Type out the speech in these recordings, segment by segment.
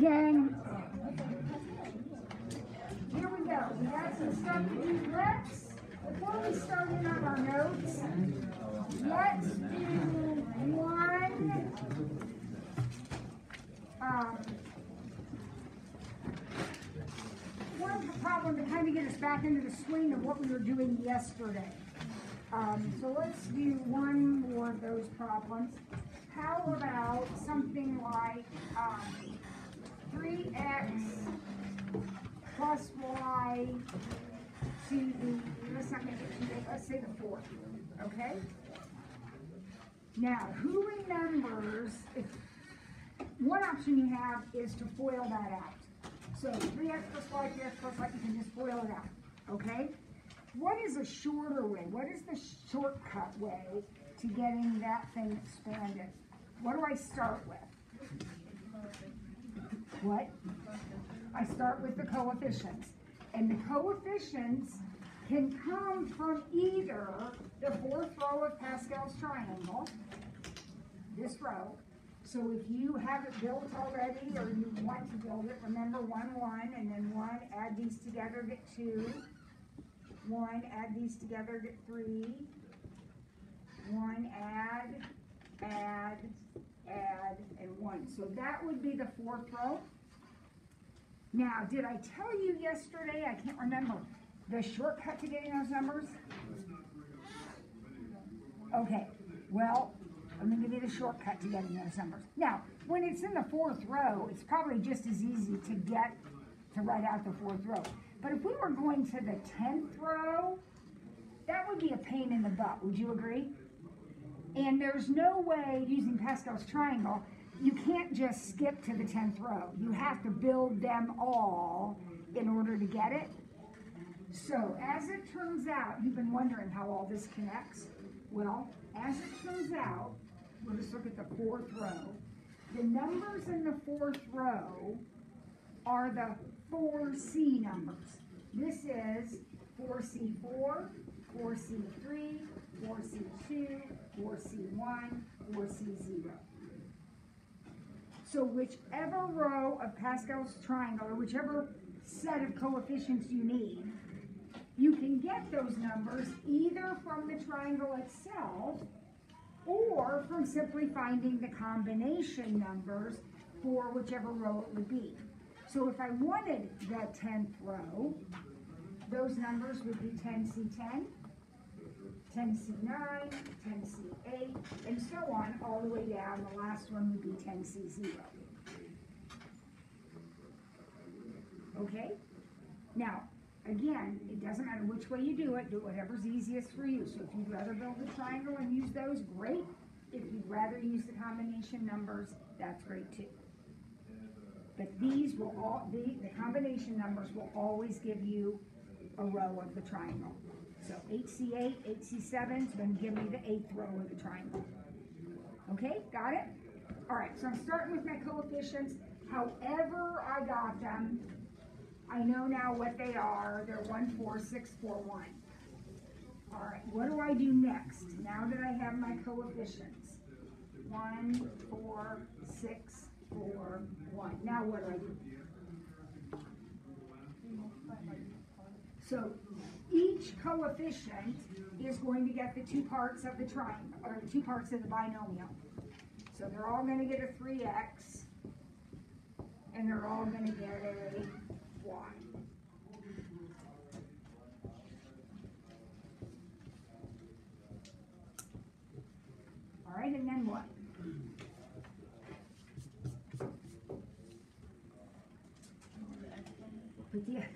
gang. Here we go. We got some stuff to do. Before we start in on our notes, let's do one problem to kind of get us back into the swing of what we were doing yesterday. So let's do one more of those problems. How about something like 3x plus y to the, let's not make it too big, let's say the fourth, okay? Now, who remembers, one option you have is to FOIL that out. So 3x plus y, 3x plus y, you can just FOIL it out, okay? What is a shorter way? What is the shortcut way to getting that thing expanded? What do I start with? What? I start with the coefficients. And the coefficients can come from either the fourth row of Pascal's triangle, this row. So if you have it built already or you want to build it, remember 1, 1, and then 1, add these together, get 2. 1, add these together, get 3. 1, add, and 1. So that would be the fourth row. Now, did I tell you yesterday, I can't remember, the shortcut to getting those numbers? Okay, well, I'm going to give you the shortcut to getting those numbers. Now, when it's in the fourth row, it's probably just as easy to write out the fourth row. But if we were going to the 10th row, that would be a pain in the butt. Would you agree? And there's no way, using Pascal's triangle, you can't just skip to the 10th row. You have to build them all in order to get it. So, as it turns out, you've been wondering how all this connects. Well, as it turns out, we'll just look at the fourth row. The numbers in the fourth row are the 4C numbers. This is 4C4, 4C3, 4C2, 4C1, 4C0. So whichever row of Pascal's triangle, or whichever set of coefficients you need, you can get those numbers either from the triangle itself or from simply finding the combination numbers for whichever row it would be. So if I wanted the 10th row, those numbers would be 10C10, 10C9, 10C8, and so on, all the way down. The last one would be 10C0. Okay? Now, again, it doesn't matter which way you do whatever's easiest for you. So if you'd rather build a triangle and use those, great. If you'd rather use the combination numbers, that's great too. But these will all, the combination numbers will always give you a row of the triangle. So 8C8, 8C7 is going to give me the 8th row of the triangle. Okay, got it? All right, so I'm starting with my coefficients. However I got them, I know now what they are. They're 1, 4, 6, 4, 1. All right, what do I do next? Now that I have my coefficients. 1, 4, 6, 4, 1. Now what do I do? So each coefficient is going to get the two parts of the triangle, or two parts of the binomial. So they're all going to get a 3x, and they're all going to get a y. All right, and then what?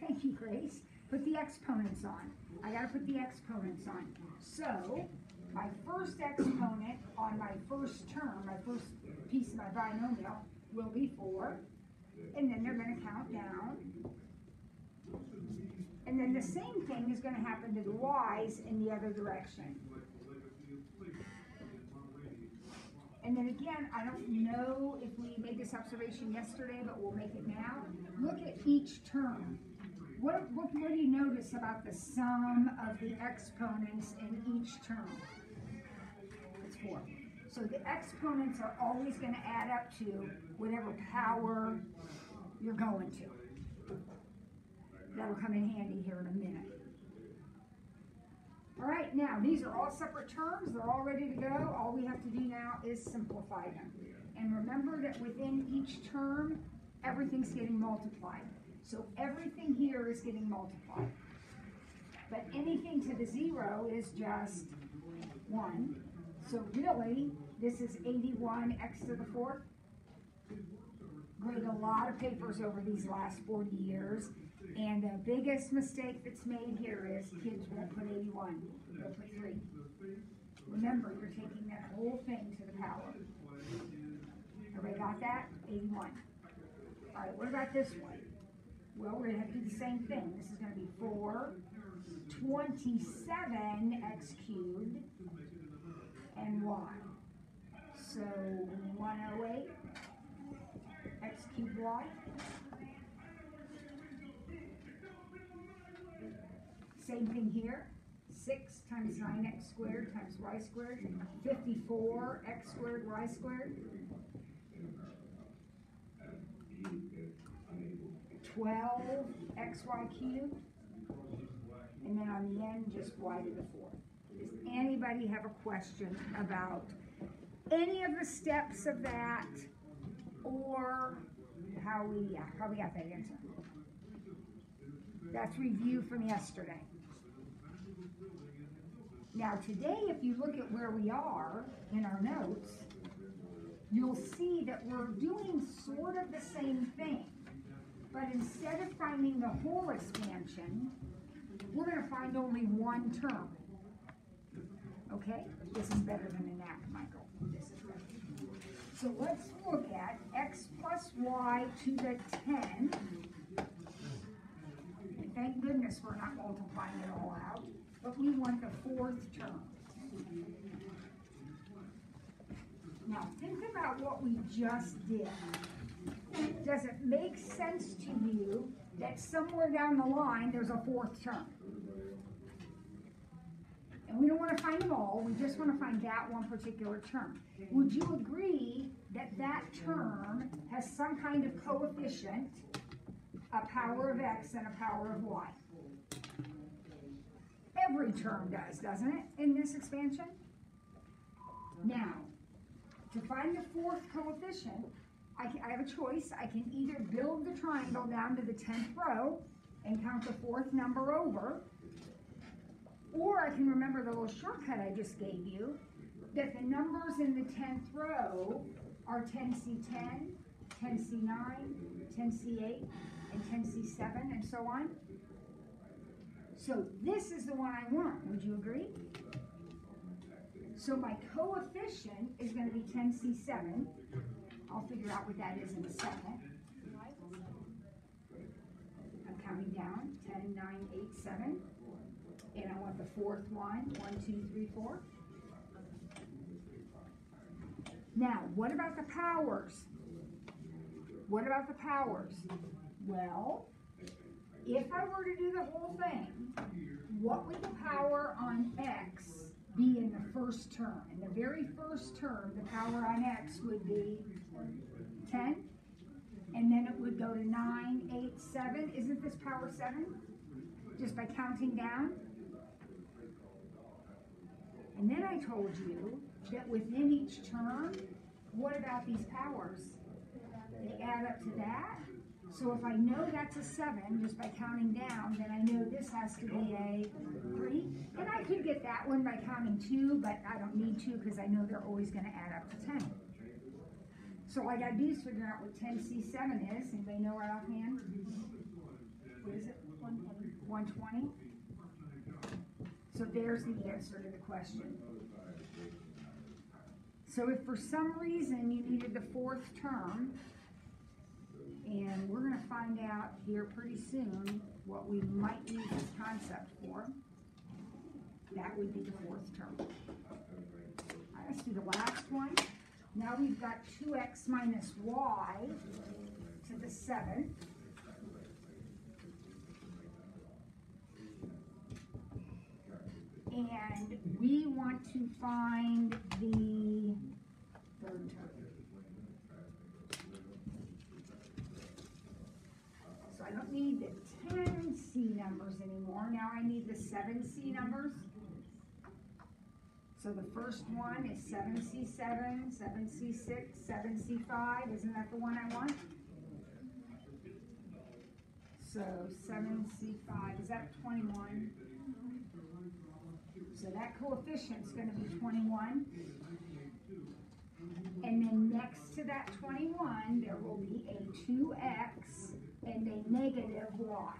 Thank you, Grace. Put the exponents on. I got to put the exponents on. So, my first exponent on my first term, my first piece of my binomial, will be 4. And then they're going to count down. And then the same thing is going to happen to the y's in the other direction. And then again, I don't know if we made this observation yesterday, but we'll make it now. Look at each term. What do you notice about the sum of the exponents in each term? It's 4. So the exponents are always going to add up to whatever power You're going to. That'll come in handy here in a minute. All right, now these are all separate terms. They're all ready to go. All we have to do now is simplify them. And remember that within each term, everything's getting multiplied. So everything here is getting multiplied. But anything to the 0 is just 1. So really, this is 81 x to the 4th. Graded a lot of papers over these last 40 years. And the biggest mistake that's made here is kids won't put 81. They'll put 3. Remember, you're taking that whole thing to the power. Everybody got that? 81. All right, what about this one? Well, we're going to have to do the same thing. This is going to be 427x cubed and y. So 108 x cubed y. Same thing here. 6 times 9x squared times y squared. 54x squared y squared. 12xy cubed. And then on the end, just y to the 4th. Does anybody have a question about any of the steps of that, or how we got that answer? That's review from yesterday. Now today, if you look at where we are in our notes, you'll see that we're doing sort of the same thing. But instead of finding the whole expansion, we're going to find only one term. Okay? This is better than a nap, Michael. This is better. So let's look at x plus y to the 10. And thank goodness we're not multiplying it all out. But we want the 4th term. Now think about what we just did. Does it make sense to you that somewhere down the line there's a 4th term? And we don't want to find them all, we just want to find that one particular term. Would you agree that that term has some kind of coefficient, a power of x and a power of y? Every term does, doesn't it, in this expansion? Now, to find the 4th coefficient, I have a choice. I can either build the triangle down to the 10th row and count the 4th number over, or I can remember the little shortcut I just gave you, that the numbers in the 10th row are 10C10, 10C9, 10C8, and 10C7, and so on. So this is the one I want. Would you agree? So my coefficient is going to be 10C7. I'll figure out what that is in a second. I'm counting down. 10, 9, 8, 7. And I want the 4th one. 1, 2, 3, 4. Now, what about the powers? What about the powers? Well, if I were to do the whole thing, what would the power on x be in the first term? In the very first term, the power on x would be 10. And then it would go to 9, 8, 7. Isn't this power 7? Just by counting down. And then I told you that within each term, what about these powers? They add up to that. So if I know that's a 7, just by counting down, then I know this has to be a 3. And I could get that one by counting 2, but I don't need to because I know they're always going to add up to 10. So all I got to do is figure out what 10C7 is. Anybody know right offhand? What is it? 120. 120? So there's the answer to the question. So if for some reason you needed the 4th term, and we're going to find out here pretty soon what we might use this concept for, that would be the 4th term. All right, let's do the last one. Now we've got 2x minus y to the 7th. And we want to find the 3rd term. need the 10 C numbers anymore. Now I need the 7 C numbers. So the first one is 7C7, 7C6, 7C5. Isn't that the one I want? So 7C5, is that 21? So that coefficient is going to be 21. And then next to that 21, there will be a 2x and a negative y.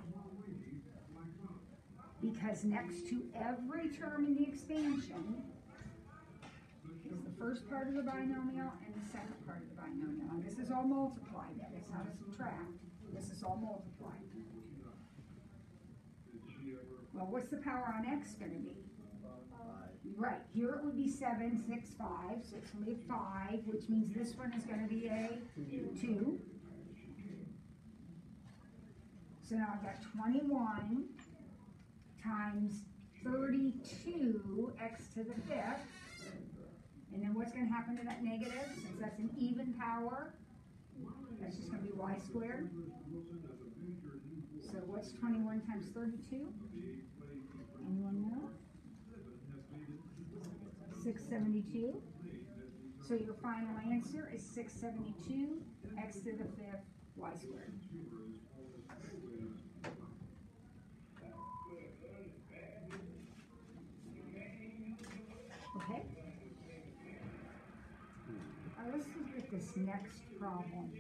Because next to every term in the expansion is the first part of the binomial and the second part of the binomial. And this is all multiplied. It's not a subtract. This is all multiplied. Well, what's the power on x going to be? Right, here it would be 7, 6, 5, so it's going to be a 5, which means this one is going to be a 2. So now I've got 21 times 32 x to the 5th. And then what's going to happen to that negative? Since that's an even power, that's just going to be y squared. So what's 21 times 32? Anyone know? 672. So your final answer is 672 x to the 5th y squared. Okay. Let's look at this next problem.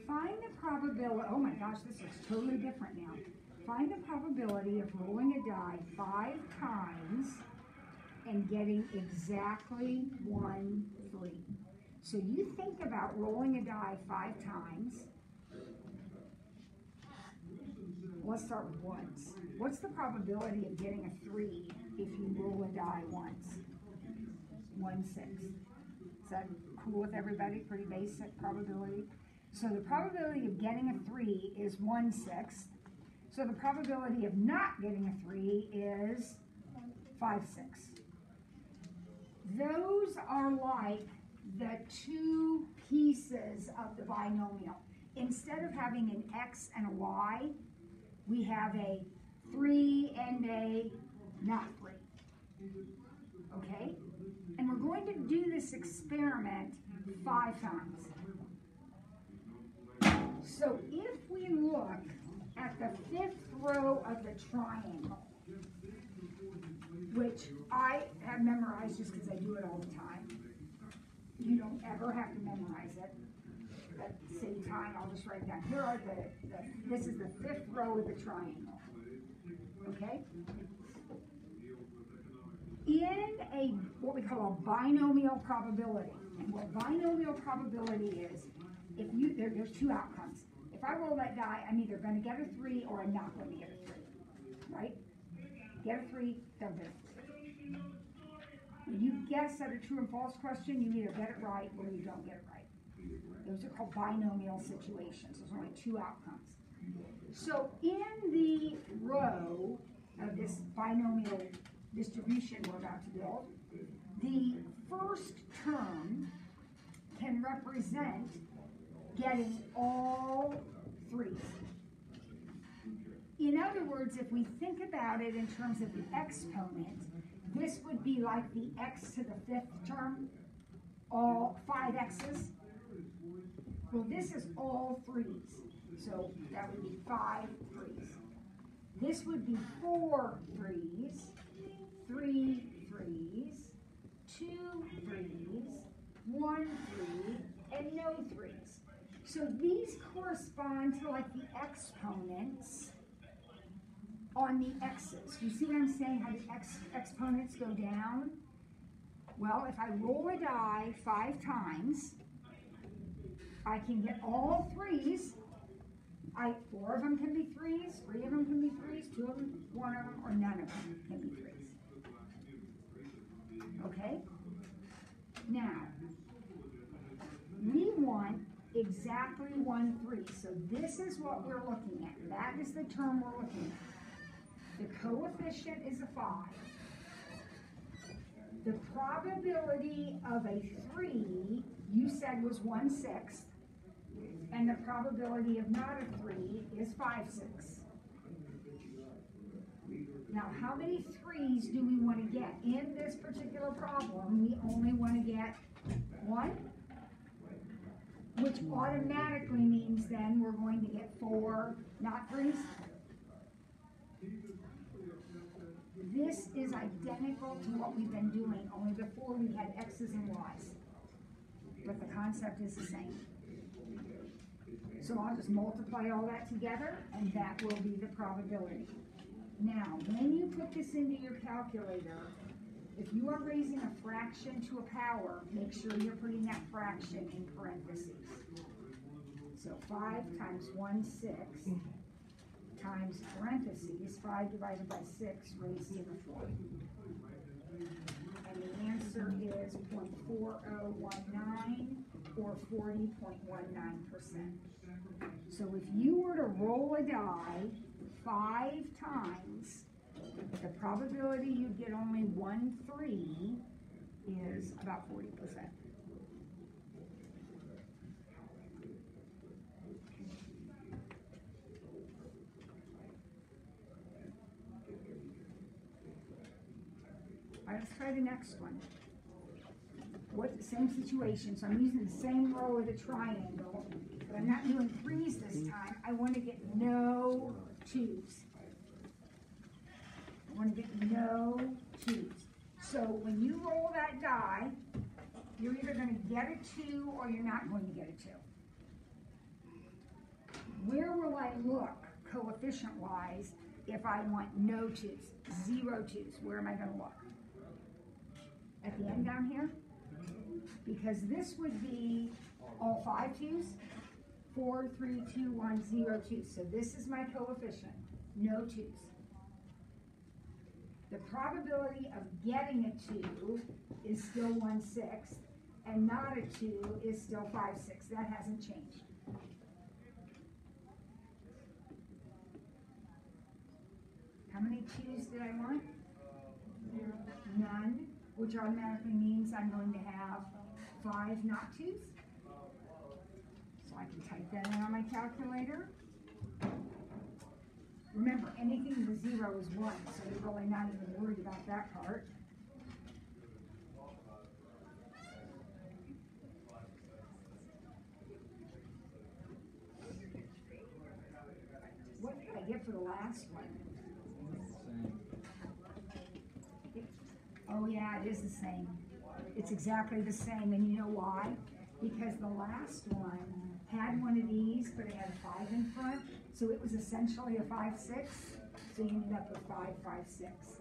Find the probability, oh my gosh, this looks totally different now. Find the probability of rolling a die 5 times and getting exactly 1 3. So you think about rolling a die 5 times. Let's start with ones. What's the probability of getting a 3 if you roll a die once? 1/6. Is that cool with everybody? Pretty basic probability. So the probability of getting a 3 is 1/6. So the probability of not getting a 3 is 5/6. Those are like the two pieces of the binomial. Instead of having an x and a y, we have a 3 and a not 3. Okay? And we're going to do this experiment 5 times. So if we look at the 5th row of the triangle, which I have memorized just because I do it all the time. You don't ever have to memorize it. At the same time, I'll just write it down. Here are this is the 5th row of the triangle. Okay? In a, what we call a binomial probability, and what binomial probability is, if you, there's 2 outcomes. If I roll that die, I'm either going to get a 3 or I'm not going to get a 3. Right? Get a 3, don't get a 3. When you guess at a true and false question, you either get it right or you don't get it right. Those are called binomial situations. There's only 2 outcomes. So in the row of this binomial distribution we're about to build, the first term can represent getting all 3s. In other words, if we think about it in terms of the exponent, this would be like the x to the 5th term, all 5 x's. Well, this is all 3's, so that would be 5 3's. This would be 4 3's, 3 3's, 2 3's, 1 3, and no 3's. So these correspond to like the exponents on the x's. You see what I'm saying, how the exponents go down? Well, if I roll a die 5 times, I can get all 3's. 4 of them can be 3's, 3 of them can be 3's, 2 of them, 1 of them, or none of them can be 3's. Okay? Now, we want exactly 1 3. So this is what we're looking at. That is the term we're looking at. The coefficient is a 5. The probability of a 3, you said, was 1/6. And and the probability of not a 3 is 5/6. Now, how many 3s do we want to get? In this particular problem, we only want to get 1, which automatically means then we're going to get 4 not 3s. This is identical to what we've been doing, only before we had x's and y's. But the concept is the same. So I'll just multiply all that together, and that will be the probability. Now, when you put this into your calculator, if you are raising a fraction to a power, make sure you're putting that fraction in parentheses. So 5 times 1/6 times parentheses, 5 divided by 6 raised to the 4th. And the answer is 0.4019 or 40.19%. So if you were to roll a die 5 times, the probability you get only 1 3 is about 40%. All right, let's try the next one. Same situation, so I'm using the same row of the triangle, but I'm not doing 3s this time. I want to get no 2s. I want to get no 2s. So when you roll that die, you're either going to get a 2 or you're not going to get a 2. Where will I look, coefficient-wise, if I want no 2s, 0 2s? Where am I going to look? At the end down here? Because this would be all 5 2s, 4, 3, 2, 1, 0 2. So this is my coefficient, no 2s. The probability of getting a 2 is still 1/6, and not a 2 is still 5/6. That hasn't changed. How many 2s did I want? None, which automatically means I'm going to have 5 not 2s. So I can type that in on my calculator. Remember, anything with a 0 is 1, so you're really not even worried about that part. What did I get for the last one? Oh yeah, it is the same. It's exactly the same, and you know why? Because the last one had one of these, but it had a 5 in front, so it was essentially a 5/6, so you ended up with 5 5/6.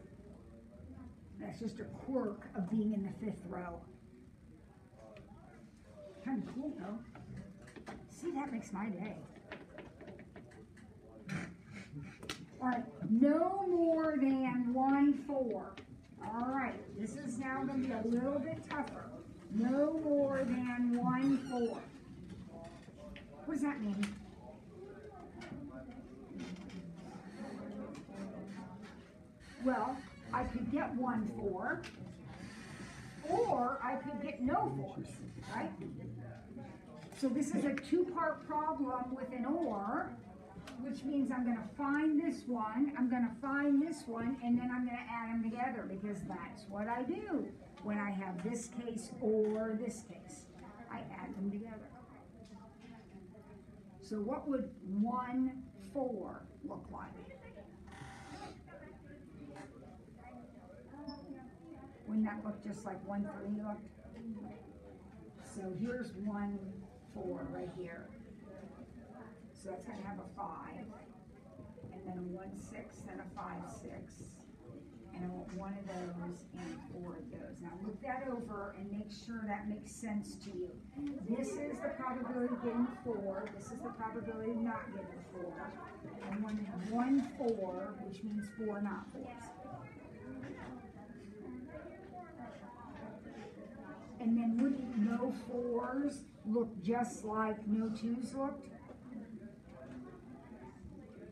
That's just a quirk of being in the 5th row. Kind of cool, though. See, that makes my day. All right, no more than 1 4. All right, this is now going to be a little bit tougher. No more than 1 4. What does that mean? Well, I could get 1 4, or I could get no 4s, right? So this is a 2-part problem with an or, which means I'm going to find this one, I'm going to find this one, and then I'm going to add them together, because that's what I do when I have this case or this case. I add them together. So what would 1 4 look like? Wouldn't that look just like 1 3 looked? So here's 1 4 right here. So that's going to have a 5, and then a 1 6, then a 5 6, and I want 1 of those and 4 of those. Now look that over and make sure that makes sense to you. This is the probability of getting 4. This is the probability of not getting 4. I'm going to have 1 4, which means 4 not 4s. And then wouldn't no 4s look just like no 2s looked?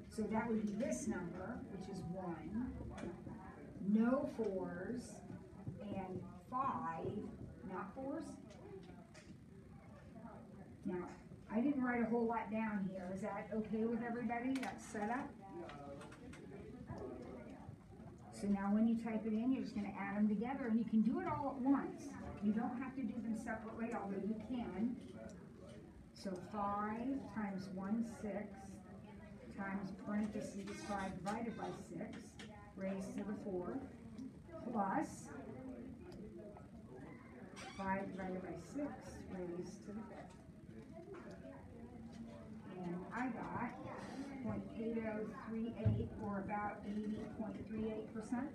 So that would be this number, which is 1, no 4s, and 5 not 4s. Now, I didn't write a whole lot down here. Is that okay with everybody? That's set up? So now when you type it in, you're just going to add them together, and you can do it all at once. You don't have to do them separately, although you can. So 5 times 1/6 times parentheses 5 divided by 6 raised to the 4 plus 5 divided by 6 raised to the 5th. And I got 0.8038, or about 80.38%.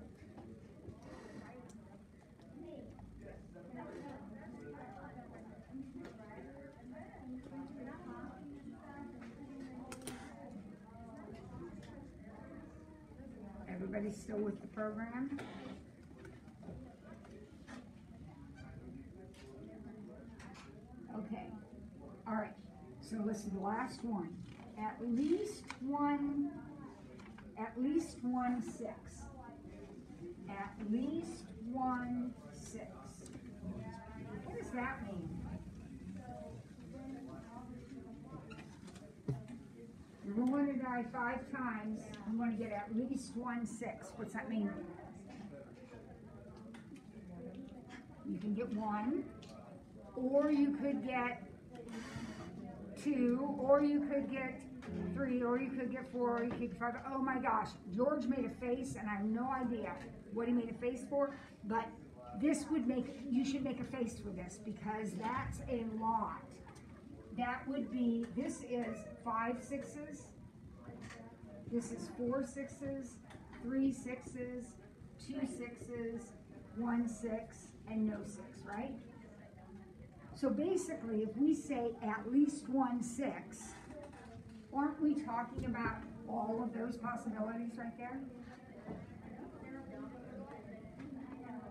Everybody still with the program? Okay. All right. So this is the last one. At least one 6. At least 1 6. What does that mean? You're going to die 5 times. You want to get at least 1 6. What's that mean? You can get 1, or you could get 2, or you could get 3, or you could get 4, or you could get 5. Oh my gosh, George made a face, and I have no idea what he made a face for, but this would make, you should make a face for this, because that's a lot. That would be, this is 5 6s, this is 4 6s, 3 6s, 2 6s, 1 6, and no 6, right? So basically, if we say at least 1 6, aren't we talking about all of those possibilities right there?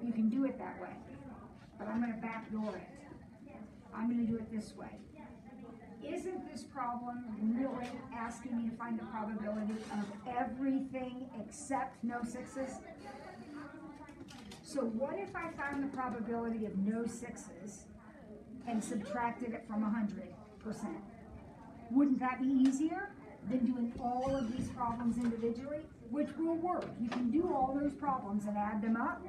You can do it that way, but I'm going to backdoor it. I'm going to do it this way. Isn't this problem really asking me to find the probability of everything except no 6s? So what if I found the probability of no 6s and subtracted it from 100%? Wouldn't that be easier than doing all of these problems individually? Which will work. You can do all those problems and add them up.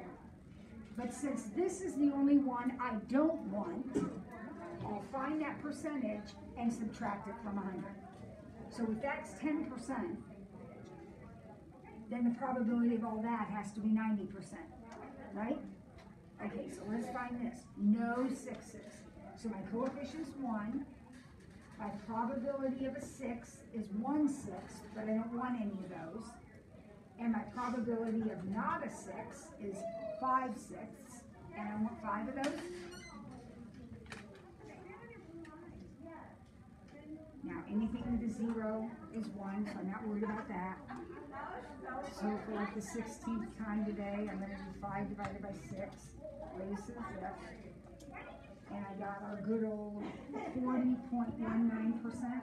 But since this is the only one I don't want, I'll find that percentage and subtract it from 100. So if that's 10%, then the probability of all that has to be 90%, right? Okay, so let's find this. No 6s. So my coefficient's 1. My probability of a 6 is 1/6, but I don't want any of those. And my probability of not a 6 is 5/6, and I want 5 of those. Now, anything with a 0 is 1, so I'm not worried about that. So for like the 16th time today, I'm going to do 5 divided by 6, raised to the 5th. And I got our good old 40.19%.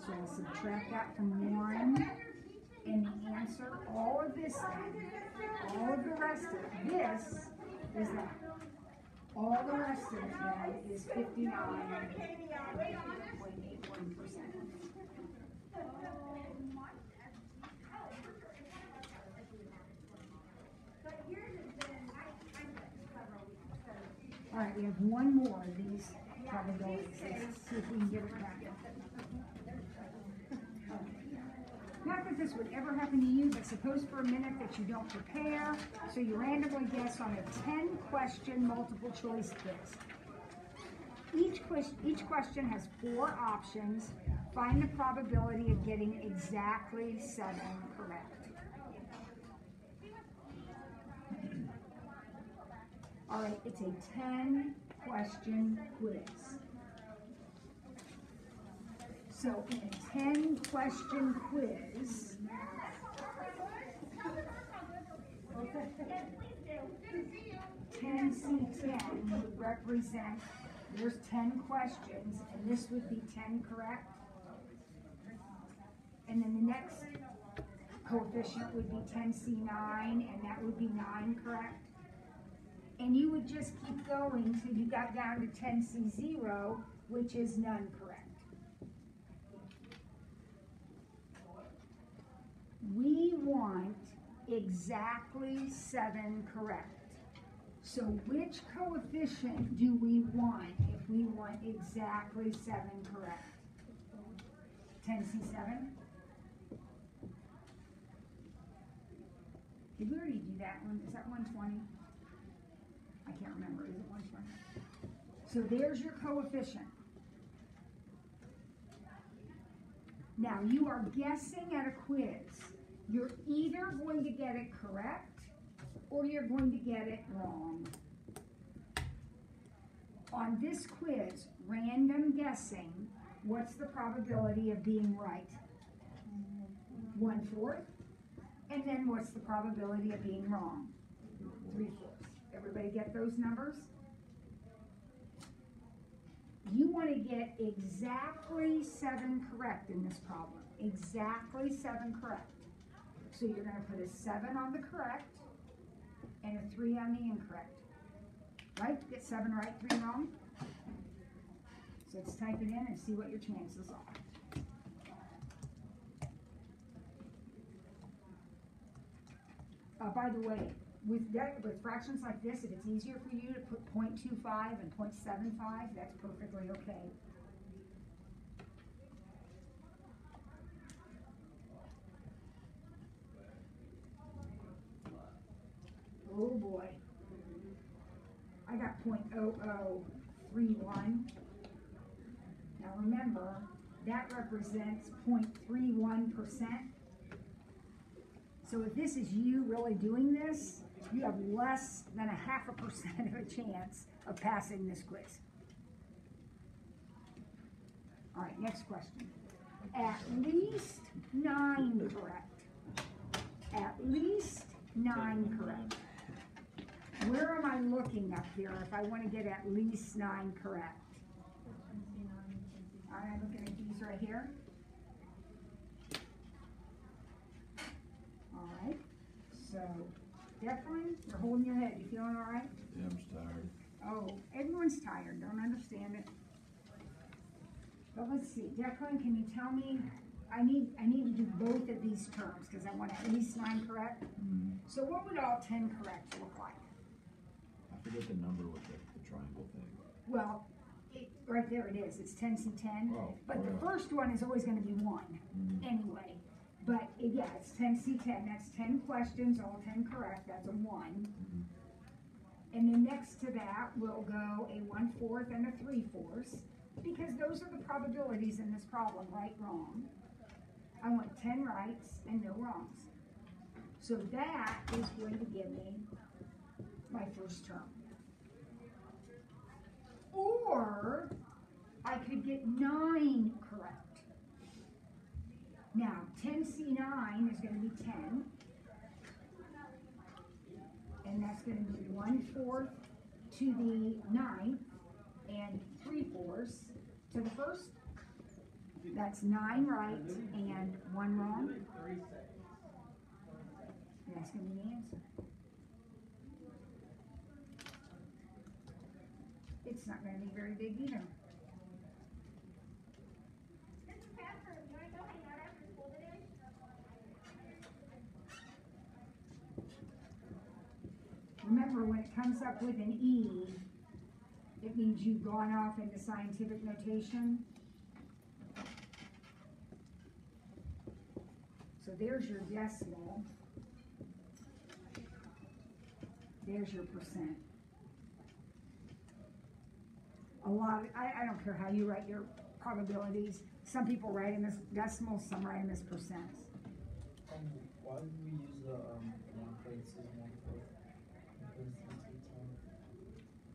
So I'll subtract that from 1, and the answer, all of this, all of the rest of this is that. All the rest of it then is 59.81%. All right, we have one more of these probabilities. Let's see if we can get it back. Not that this would ever happen to you, but suppose for a minute that you don't prepare, so you randomly guess on a 10-question multiple choice quiz. Each question has 4 options. Find the probability of getting exactly 7 correct. All right, it's a 10-question quiz. So in a 10-question quiz, (10C10) would represent, there's 10 questions, and this would be 10 correct. And then the next coefficient would be 10C9, and that would be 9 correct. And you would just keep going till you got down to 10C0, which is none correct. We want exactly 7 correct. So which coefficient do we want if we want exactly 7 correct? 10C7? Did we already do that one? Is that 120? I can't remember. Is it 120? So there's your coefficient. Now you are guessing at a quiz. You're either going to get it correct or you're going to get it wrong. On this quiz, random guessing, what's the probability of being right? 1/4. And then what's the probability of being wrong? 3/4. Everybody get those numbers? You want to get exactly 7 correct in this problem. Exactly 7 correct. So you're going to put a 7 on the correct and a 3 on the incorrect. Right? Get 7 right, 3 wrong. So let's type it in and see what your chances are. By the way, with fractions like this, if it's easier for you to put 0.25 and 0.75, that's perfectly okay. Oh boy. I got 0.0031. Now remember, that represents 0.31%. So if this is you really doing this, you have less than 0.5% of a chance of passing this quiz. All right, next question. At least 9 correct. At least 9 correct. Where am I looking up here if I want to get at least 9 correct? All right, I'm looking at these right here. All right, so Declan, you're holding your head. You feeling all right? Yeah, I'm just tired. Oh, everyone's tired. Don't understand it. But let's see, Declan, can you tell me? I need to do both of these terms because I want at least 9 correct. Mm-hmm. So what would all 10 correct look like? I forget the number with the triangle thing. Well, right there it is. It's 10C10. Oh, but the first one is always going to be 1 anyway. But yeah, it's 10C10. That's 10 questions, all 10 correct. That's a 1. And then next to that will go a 1/4 and a 3/4 because those are the probabilities in this problem, right, wrong. I want 10 rights and no wrongs. So that is going to give me my first term. Or I could get 9 correct. Now, 10C9 is going to be 10. And that's going to be 1/4 to the 9th and 3/4 to the first. That's 9 right and 1 wrong. And that's going to be the answer. It's not going to be very big either. Remember, when it comes up with an E, it means you've gone off into scientific notation. So there's your decimal. There's your percent. I don't care how you write your probabilities. Some people write them as decimals, some write them as percents. Why did we use the 1/4?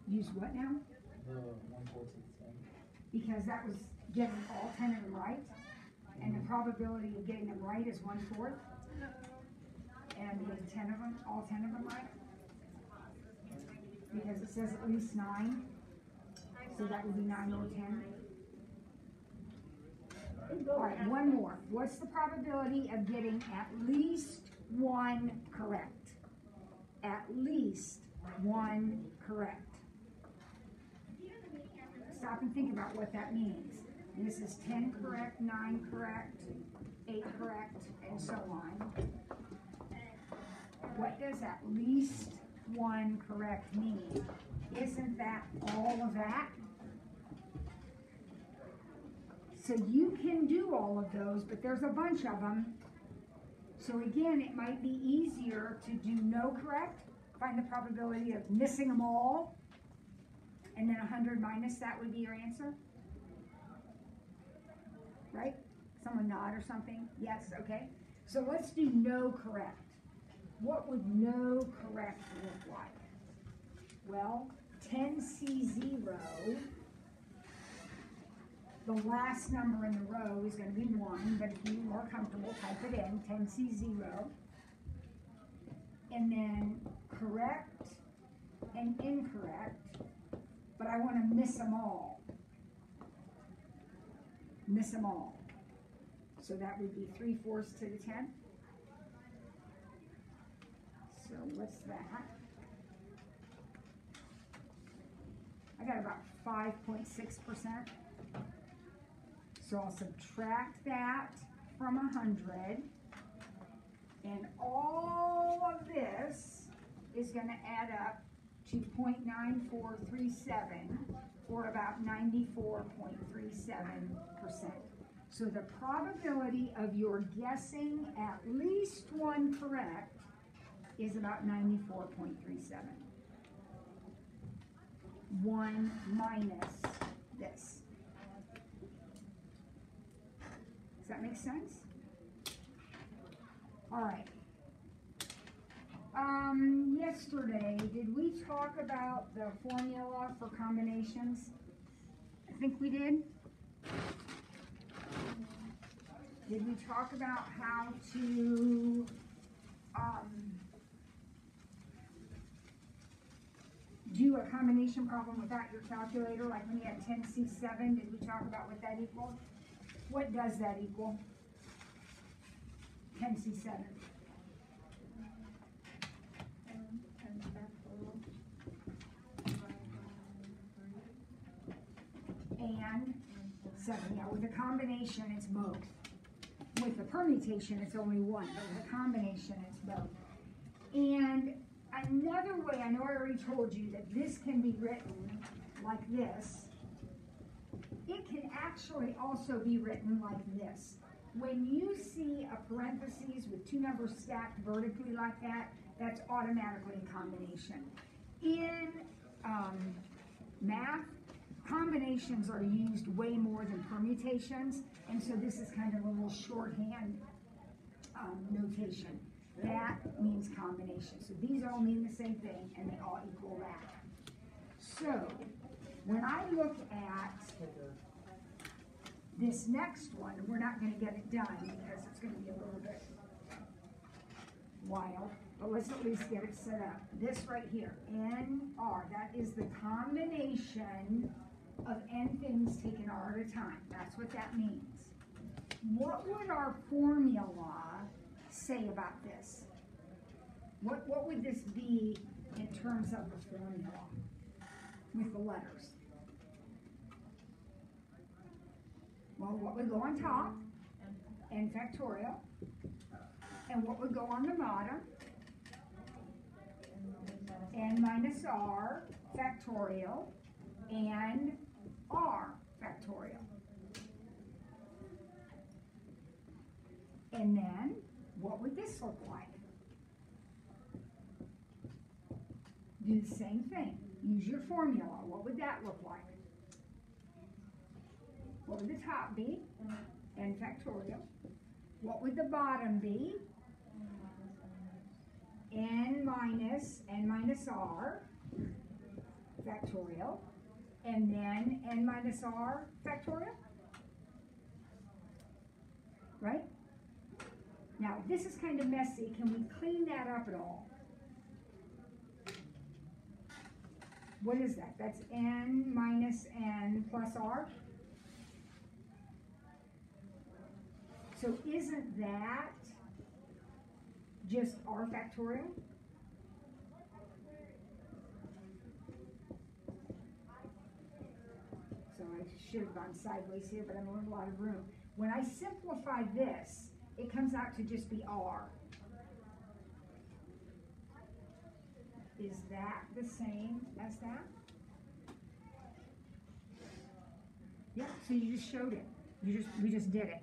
Use what now? The 1/4 to 10. Because that was getting all 10 of them right. And the probability of getting them right is 1/4. And getting 10 of them, all 10 of them right. Because it says at least 9. So that would be 9 or 10. All right, one more. What's the probability of getting at least 1 correct? At least 1 correct. Stop and think about what that means. This is 10 correct, 9 correct, 8 correct, and so on. What does at least 1 correct mean? Isn't that all of that? So you can do all of those, but there's a bunch of them. So again, it might be easier to do no correct, find the probability of missing them all, and then 100 minus that would be your answer. Right? Someone nod or something? Yes, okay. So let's do no correct. What would no correct look like? Well, 10C0, the last number in the row is going to be 1, but if you're more comfortable, type it in, 10C0. And then correct and incorrect, but I want to miss them all. Miss them all. So that would be 3/4 to the 10. So what's that? I got about 5.6%. So I'll subtract that from 100. And all of this is going to add up to 0.9437, or about 94.37%. So the probability of your guessing at least 1 correct is about 94.37. 1 minus this. Does that make sense? All right. Yesterday, did we talk about the formula for combinations? I think we did. Did we talk about how to do a combination problem without your calculator, like when you had 10C7? Did we talk about what that equaled? What does that equal? 10C7. And 7, yeah, with a combination it's both. With the permutation it's only 1, but with a combination it's both. And another way, I know I already told you that this can be written like this. It can actually also be written like this. When you see a parentheses with 2 numbers stacked vertically like that, that's automatically a combination. In math, combinations are used way more than permutations, and so this is kind of a little shorthand notation. That means combination. So these all mean the same thing, and they all equal that. So when I look at this next one, we're not going to get it done because it's going to be a little bit wild, but let's at least get it set up. This right here, NR, that is the combination of n things taken r at a time. That's what that means. What would our formula say about this? What would this be in terms of the formula with the letters? Well, what would go on top? N factorial. And what would go on the bottom? N minus r factorial and r factorial. And then, what would this look like? Do the same thing. Use your formula. What would that look like? What would the top be? N factorial. What would the bottom be? N minus r factorial. And then n minus r factorial. Right? Now, this is kind of messy. Can we clean that up at all? What is that? That's n minus n plus r. So isn't that just r factorial? should have gone sideways here, but I'm a little out of room. When I simplify this, it comes out to just be R. Is that the same as that? Yeah, so you just showed it. We just did it.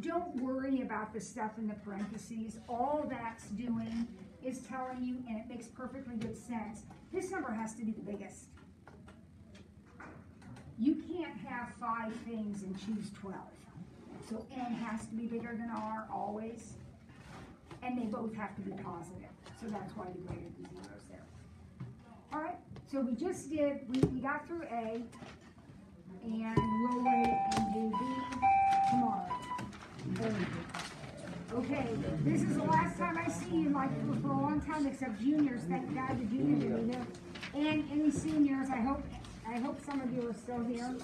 Don't worry about the stuff in the parentheses. All that's doing is telling you, and it makes perfectly good sense, this number has to be the biggest. You can't have 5 things and choose 12. So N has to be bigger than R always, and they both have to be positive. So that's why the greater than 0 is there. All right, so we just did, we got through A, and we'll wait and do B tomorrow. Okay, this is the last time I see you, like for a long time, except juniors. Thank God the juniors are here, and any seniors. I hope some of you are still here.